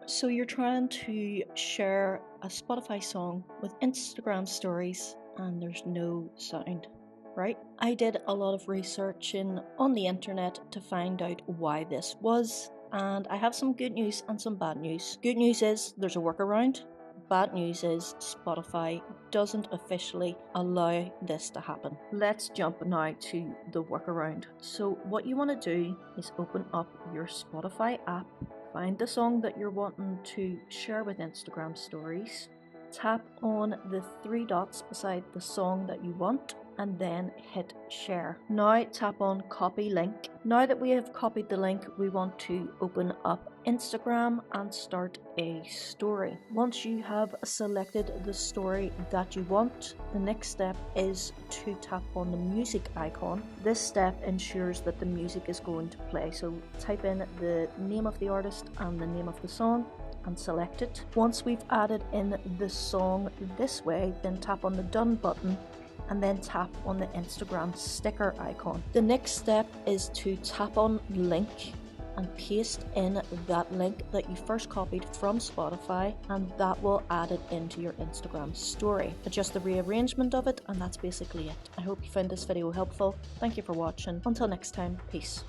So you're trying to share a Spotify song with Instagram stories and there's no sound, right? I did a lot of researching on the internet to find out why this was, and I have some good news and some bad news. Good news is there's a workaround. Bad news is Spotify doesn't officially allow this to happen. Let's jump now to the workaround. So what you want to do is open up your Spotify app. Find the song that you're wanting to share with Instagram stories. Tap on the three dots beside the song that you want and then hit share. Now tap on copy link. Now that we have copied the link, we want to open up Instagram and start a story. Once you have selected the story that you want, the next step is to tap on the music icon. This step ensures that the music is going to play. So type in the name of the artist and the name of the song and select it. Once we've added in the song this way, then tap on the done button and then tap on the Instagram sticker icon. The next step is to tap on link and paste in that link that you first copied from Spotify, and that will add it into your Instagram story. Adjust the rearrangement of it, and that's basically it. I hope you found this video helpful. Thank you for watching. Until next time, peace.